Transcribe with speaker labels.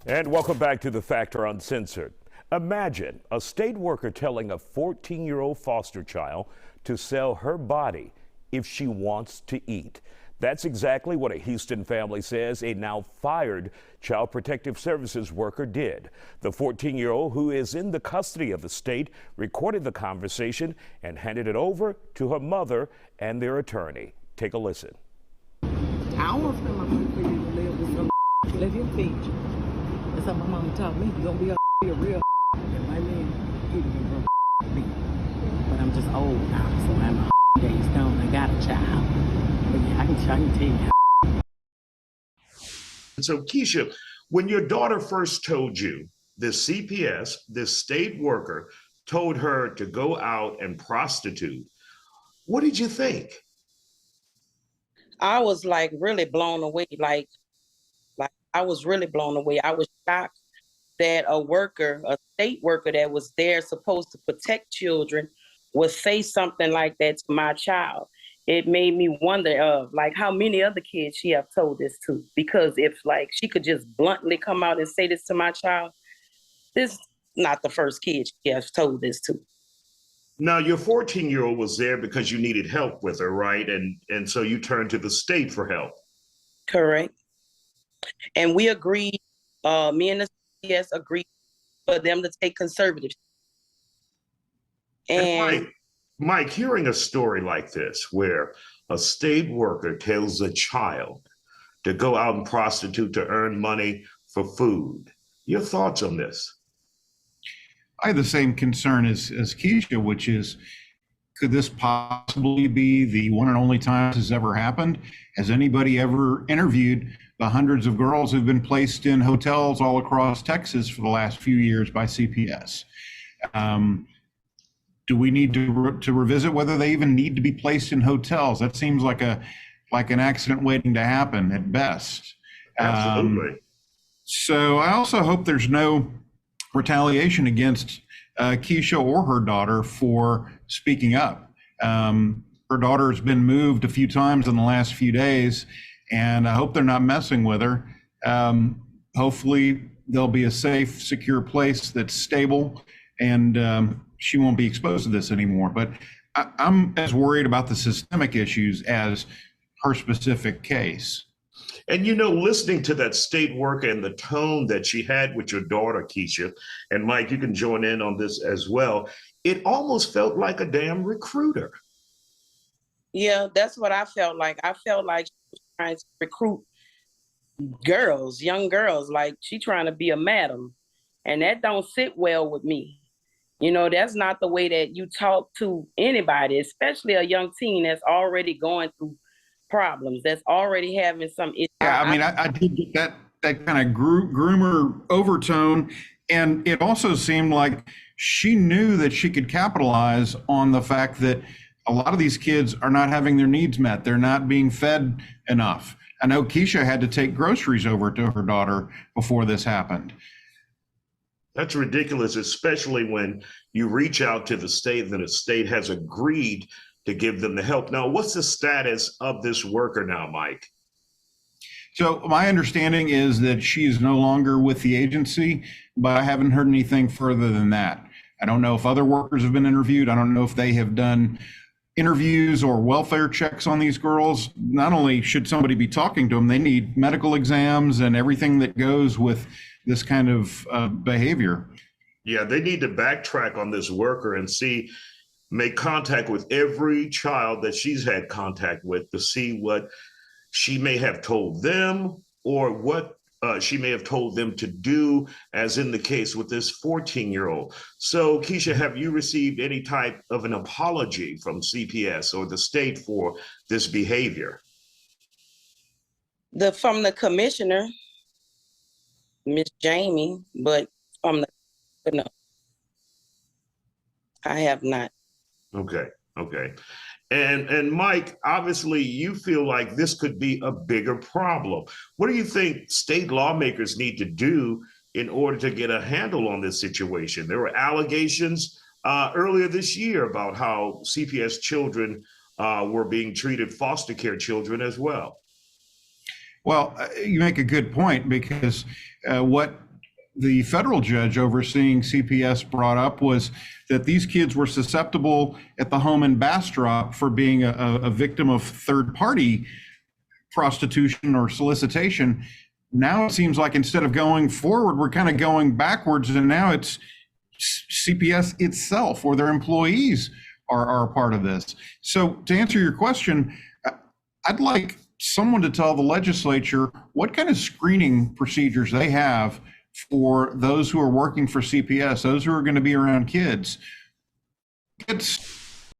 Speaker 1: And welcome back to The Factor Uncensored. Imagine a state worker telling a 14-year-old foster child to sell her body if she wants to eat. That's exactly what a Houston family says a now fired Child Protective Services worker did. The 14-year-old, who is in the custody of the state, recorded the conversation and handed it over to her mother and their attorney. Take a listen.
Speaker 2: I don't want to spend my money for you to live with some live your feet. That's how my mama taught me. You're going to be a real and my man giving me but I'm just old now, so I'm a days gone. I got a child. But yeah, I can tell you.
Speaker 3: So Keisha, when your daughter first told you this CPS, this state worker, told her to go out and prostitute, what did you think?
Speaker 4: I was like really blown away. Like I was really blown away. I was shocked that a worker, a state worker that was there supposed to protect children would say something like that to my child. It made me wonder like how many other kids she have told this to, because if like she could just bluntly come out and say this to my child, this is not the first kid she has told this to.
Speaker 3: Now, your 14-year-old was there because you needed help with her, right? And so you turned to the state for help.
Speaker 4: Correct. And we agreed, me and the CPS agreed for them to take conservative.
Speaker 3: And Mike, hearing a story like this, where a state worker tells a child to go out and prostitute to earn money for food, your thoughts on this?
Speaker 5: I have the same concern as Keisha, which is, could this possibly be the one and only time this has ever happened? Has anybody ever interviewed the hundreds of girls who've been placed in hotels all across Texas for the last few years by CPS? Do we need to revisit whether they even need to be placed in hotels? That seems like an accident waiting to happen at best.
Speaker 3: Absolutely.
Speaker 5: So I also hope there's no retaliation against Keisha or her daughter for speaking up. Her daughter has been moved a few times in the last few days, and I hope they're not messing with her. Hopefully there'll be a safe, secure place that's stable, and she won't be exposed to this anymore. But I'm as worried about the systemic issues as her specific case.
Speaker 3: And, you know, listening to that state worker and the tone that she had with your daughter, Keisha, and Mike, you can join in on this as well, it almost felt like a damn recruiter.
Speaker 4: Yeah, that's what I felt like. I felt like she was trying to recruit girls, young girls, like she trying to be a madam. And that don't sit well with me. You know, that's not the way that you talk to anybody, especially a young teen that's already going through problems, that's already having some issues.
Speaker 5: Yeah, I mean, I did get that kind of groomer overtone. And it also seemed like she knew that she could capitalize on the fact that a lot of these kids are not having their needs met. They're not being fed enough. I know Keisha had to take groceries over to her daughter before this happened.
Speaker 3: That's ridiculous, especially when you reach out to the state and the state has agreed to give them the help. Now, what's the status of this worker now, Mike?
Speaker 5: So my understanding is that she is no longer with the agency, but I haven't heard anything further than that. I don't know if other workers have been interviewed. I don't know if they have done interviews or welfare checks on these girls. Not only should somebody be talking to them, they need medical exams and everything that goes with this kind of behavior.
Speaker 3: Yeah, they need to backtrack on this worker and make contact with every child that she's had contact with to see what she may have told them or what she may have told them to do, as in the case with this 14-year-old. So, Keisha, have you received any type of an apology from CPS or the state for this behavior?
Speaker 4: From the commissioner, Miss Jamie, but no, I have not.
Speaker 3: Okay. And Mike, obviously you feel like this could be a bigger problem. What do you think state lawmakers need to do in order to get a handle on this situation? There were allegations earlier this year about how CPS children were being treated, foster care children as well.
Speaker 5: Well, you make a good point, because what the federal judge overseeing CPS brought up was that these kids were susceptible at the home in Bastrop for being a victim of third-party prostitution or solicitation. Now it seems like instead of going forward, we're kind of going backwards, and now it's CPS itself or their employees are a part of this. So to answer your question, I'd like someone to tell the legislature what kind of screening procedures they have for those who are working for CPS, those who are going to be around kids. It's